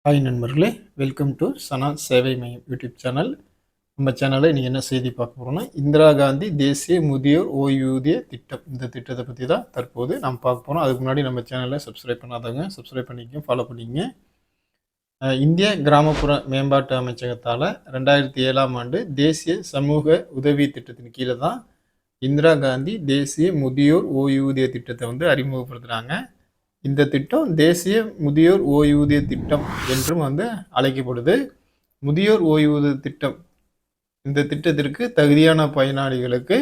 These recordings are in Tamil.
ஹாய் நண்பர்களே, வெல்கம் டு சனா சேவை மையம் யூடியூப் சேனல். நம்ம சேனலில் இன்றைக்கி என்ன செய்தி பார்க்க போகிறோம்னா, இந்திரா காந்தி தேசிய முதியோர் ஓய்வூதிய திட்டம், இந்த திட்டத்தை பற்றி தான் தற்போது நம்ம பார்க்க போகிறோம். அதுக்கு முன்னாடி நம்ம சேனலை சப்ஸ்கிரைப் பண்ணாதவங்க சப்ஸ்கிரைப் பண்ணிக்கங்க, ஃபாலோ பண்ணிக்கங்க. இந்திய கிராமப்புற மேம்பாட்டு அமைச்சகத்தால் 2007ஆம் ஆண்டு தேசிய சமூக உதவி திட்டத்தின் கீழே தான் இந்திரா காந்தி தேசிய முதியோர் ஓய்வூதிய திட்டத்தை வந்து அறிமுகப்படுத்துகிறாங்க. இந்த திட்டம் தேசிய முதியோர் ஓய்வூதிய திட்டம் என்றும் வந்து அழைக்கப்படுது. முதியோர் ஓய்வூதிய திட்டம், இந்த திட்டத்திற்கு தகுதியான பயனாளிகளுக்கு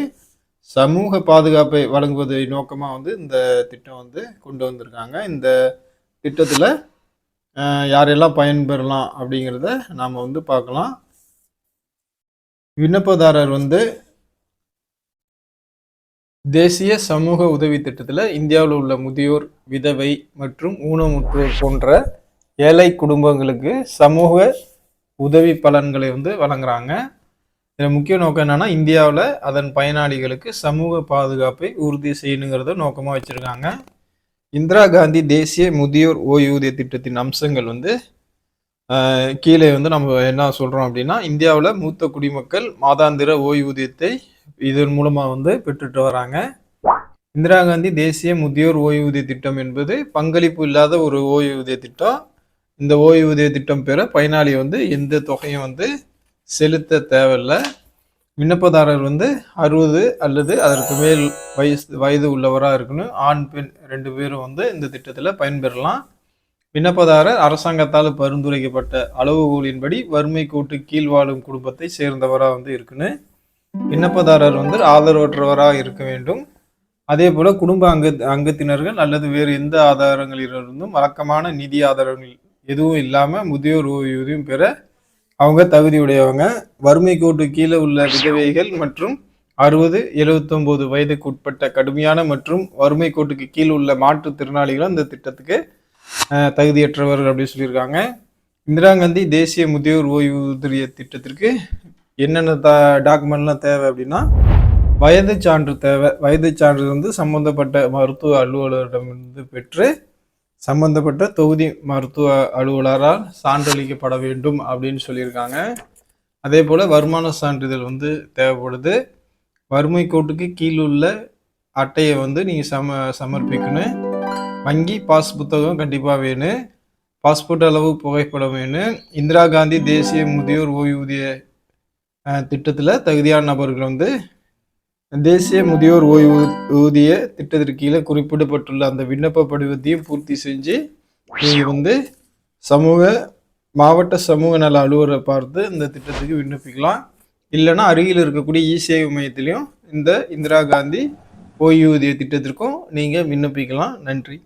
சமூக பாதுகாப்பை வழங்குவதை நோக்கமாக வந்து இந்த திட்டம் வந்து கொண்டு வந்திருக்காங்க. இந்த திட்டத்தில் யாரெல்லாம் பயன்பெறலாம் அப்படிங்கிறத நாம் வந்து பார்க்கலாம். விண்ணப்பதாரர் வந்து தேசிய சமூக உதவி திட்டத்தில் இந்தியாவில் உள்ள முதியோர், விதவை மற்றும் ஊனமுற்றோர் போன்ற ஏழை குடும்பங்களுக்கு சமூக உதவி பலன்களை வந்து வழங்குறாங்க. இதில் முக்கிய நோக்கம் என்னன்னா, இந்தியாவில் அதன் பயனாளிகளுக்கு சமூக பாதுகாப்பை உறுதி செய்யணுங்கிறத நோக்கமாக வச்சுருக்காங்க. இந்திரா காந்தி தேசிய முதியோர் ஓய்வூதிய திட்டத்தின் அம்சங்கள் வந்து கீழே வந்து நம்ம என்ன சொல்கிறோம் அப்படின்னா, இந்தியாவில் மூத்த குடிமக்கள் மாதாந்திர ஓய்வூதியத்தை இதன் மூலமாக வந்து பெற்றுட்டு வராங்க. இந்திரா காந்தி தேசிய முதியோர் ஓய்வூதிய திட்டம் என்பது பங்களிப்பு இல்லாத ஒரு ஓய்வூதிய திட்டம். இந்த ஓய்வூதிய திட்டம் பெற பயனாளி வந்து எந்த தொகையும் வந்து செலுத்த தேவையில்லை. விண்ணப்பதாரர் வந்து 60 அல்லது அதற்கு மேல் வயது உள்ளவராக இருக்கணும். ஆண் பெண் 2 பேரும் வந்து இந்த திட்டத்தில் பயன்பெறலாம். விண்ணப்பதாரர் அரசாங்கத்தால் பரிந்துரைக்கப்பட்ட அளவுகோலின்படி வறுமை கோட்டு கீழ் வாழும் குடும்பத்தை சேர்ந்தவராக வந்து இருக்கணும். விண்ணப்பதாரர் வந்து ஆதரவற்றவராக இருக்க வேண்டும். அதே போல குடும்ப அங்கத்தினர்கள் அல்லது வேறு எந்த ஆதாரங்களிலிருந்தும் வழக்கமான நிதி ஆதாரங்கள் எதுவும் இல்லாமல் முதியோர் ஓய்வூதியம் பெற அவங்க தகுதியுடையவங்க. வறுமை கோட்டு கீழே உள்ள விதவைகள் மற்றும் 60-79 வயதுக்கு உட்பட்ட கடுமையான மற்றும் வறுமை கோட்டுக்கு கீழ் உள்ள மாற்றுத்திறனாளிகளும் இந்த திட்டத்துக்கு தகுதியற்றவர்கள் அப்படின்னு சொல்லியிருக்காங்க. இந்திரா காந்தி தேசிய முதியோர் ஓய்வூதிய திட்டத்திற்கு என்னென்ன டாக்குமெண்ட்லாம் தேவை அப்படின்னா, வயது சான்று தேவை. வயது சான்று வந்து சம்பந்தப்பட்ட மருத்துவ அலுவலரிடமிருந்து பெற்று சம்பந்தப்பட்ட தொகுதி மருத்துவ அலுவலரால் சான்றளிக்கப்பட வேண்டும் அப்படின்னு சொல்லியிருக்காங்க. அதே போல் வருமான சான்றிதழ் வந்து தேவைப்படுது. வறுமை கோட்டுக்கு கீழ் உள்ள அட்டையை வந்து நீங்கள் சமர்ப்பிக்கணும். வங்கி பாஸ் புத்தகம் கண்டிப்பாக வேணும். பாஸ்போர்ட் அளவு புகைப்படம் வேணும். இந்திரா காந்தி தேசிய முதியோர் ஓய்வூதிய திட்டத்தில் தகுதியான நபர்கள் வந்து தேசிய முதியோர் ஓய்வூதிய திட்டத்திற்கு கீழே குறிப்பிடப்பட்டுள்ள அந்த விண்ணப்ப படிவத்தையும் பூர்த்தி செஞ்சு நீங்கள் வந்து மாவட்ட சமூக நல அலுவலரை பார்த்து இந்த திட்டத்துக்கு விண்ணப்பிக்கலாம். இல்லைன்னா அருகில் இருக்கக்கூடிய இ-சேவை மையத்திலையும் இந்த இந்திரா காந்தி ஓய்வூதிய திட்டத்திற்கும் நீங்கள் விண்ணப்பிக்கலாம். நன்றி.